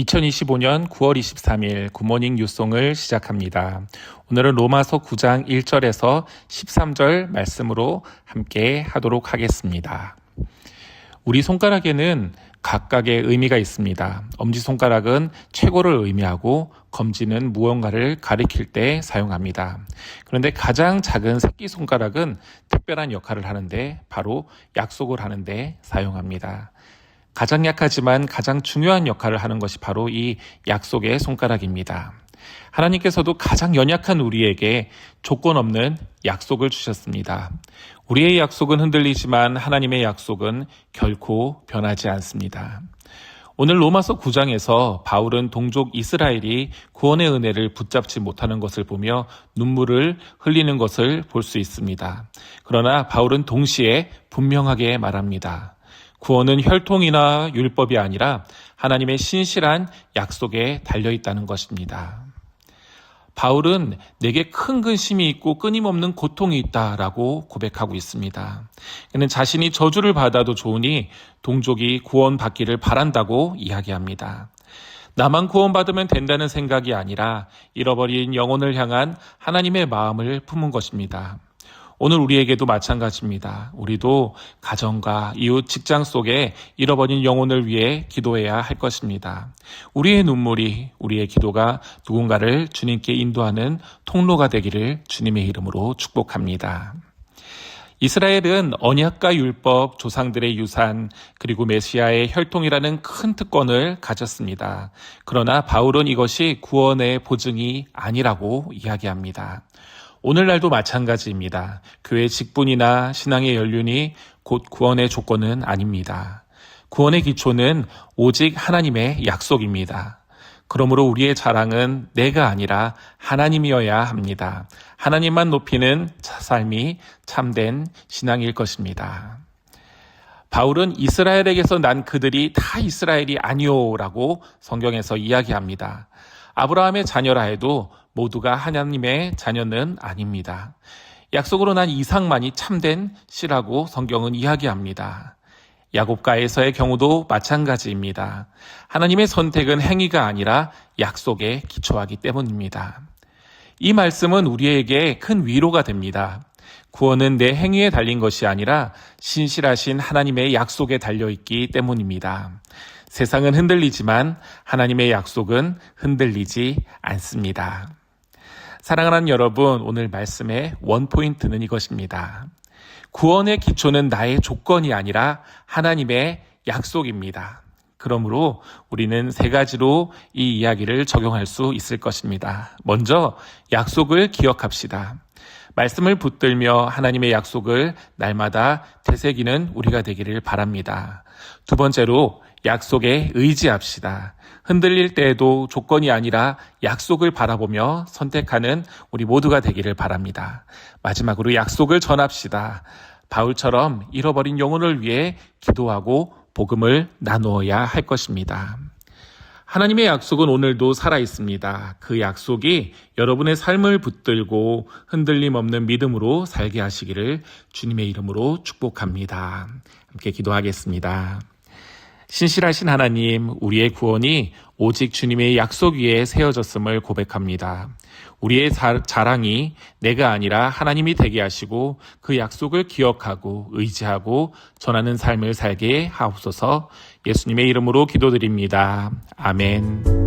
2025년 9월 23일 굿모닝 뉴송을 시작합니다. 오늘은 로마서 9장 1절에서 13절 말씀으로 함께 하도록 하겠습니다. 우리 손가락에는 각각의 의미가 있습니다. 엄지손가락은 최고를 의미하고 검지는 무언가를 가리킬 때 사용합니다. 그런데 가장 작은 새끼손가락은 특별한 역할을 하는데 바로 약속을 하는데 사용합니다. 가장 약하지만 가장 중요한 역할을 하는 것이 바로 이 약속의 손가락입니다. 하나님께서도 가장 연약한 우리에게 조건 없는 약속을 주셨습니다. 우리의 약속은 흔들리지만 하나님의 약속은 결코 변하지 않습니다. 오늘 로마서 9장에서 바울은 동족 이스라엘이 구원의 은혜를 붙잡지 못하는 것을 보며 눈물을 흘리는 것을 볼 수 있습니다. 그러나 바울은 동시에 분명하게 말합니다. 구원은 혈통이나 율법이 아니라 하나님의 신실한 약속에 달려있다는 것입니다. 바울은 내게 큰 근심이 있고 끊임없는 고통이 있다라고 고백하고 있습니다. 그는 자신이 저주를 받아도 좋으니 동족이 구원받기를 바란다고 이야기합니다. 나만 구원받으면 된다는 생각이 아니라 잃어버린 영혼을 향한 하나님의 마음을 품은 것입니다. 오늘 우리에게도 마찬가지입니다. 우리도 가정과 이웃, 직장 속에 잃어버린 영혼을 위해 기도해야 할 것입니다. 우리의 눈물이, 우리의 기도가 누군가를 주님께 인도하는 통로가 되기를 주님의 이름으로 축복합니다. 이스라엘은 언약과 율법, 조상들의 유산, 그리고 메시아의 혈통이라는 큰 특권을 가졌습니다. 그러나 바울은 이것이 구원의 보증이 아니라고 이야기합니다. 오늘날도 마찬가지입니다. 교회 직분이나 신앙의 연륜이 곧 구원의 조건은 아닙니다. 구원의 기초는 오직 하나님의 약속입니다. 그러므로 우리의 자랑은 내가 아니라 하나님이어야 합니다. 하나님만 높이는 삶이 참된 신앙일 것입니다. 바울은 이스라엘에게서 난 그들이 다 이스라엘이 아니오라고 성경에서 이야기합니다. 아브라함의 자녀라 해도 모두가 하나님의 자녀는 아닙니다. 약속으로 난 이삭만이 참된 씨라고 성경은 이야기합니다. 야곱과에서의 경우도 마찬가지입니다. 하나님의 선택은 행위가 아니라 약속에 기초하기 때문입니다. 이 말씀은 우리에게 큰 위로가 됩니다. 구원은 내 행위에 달린 것이 아니라 신실하신 하나님의 약속에 달려있기 때문입니다. 세상은 흔들리지만 하나님의 약속은 흔들리지 않습니다. 사랑하는 여러분, 오늘 말씀의 원포인트는 이것입니다. 구원의 기초는 나의 조건이 아니라 하나님의 약속입니다. 그러므로 우리는 세 가지로 이 이야기를 적용할 수 있을 것입니다. 먼저 약속을 기억합시다. 말씀을 붙들며 하나님의 약속을 날마다 되새기는 우리가 되기를 바랍니다. 두 번째로 약속에 의지합시다. 흔들릴 때에도 조건이 아니라 약속을 바라보며 선택하는 우리 모두가 되기를 바랍니다. 마지막으로 약속을 전합시다. 바울처럼 잃어버린 영혼을 위해 기도하고 복음을 나누어야 할 것입니다. 하나님의 약속은 오늘도 살아있습니다. 그 약속이 여러분의 삶을 붙들고 흔들림 없는 믿음으로 살게 하시기를 주님의 이름으로 축복합니다. 함께 기도하겠습니다. 신실하신 하나님, 우리의 구원이 오직 주님의 약속 위에 세워졌음을 고백합니다. 우리의 자랑이 내가 아니라 하나님이 되게 하시고 그 약속을 기억하고 의지하고 전하는 삶을 살게 하옵소서. 예수님의 이름으로 기도드립니다. 아멘.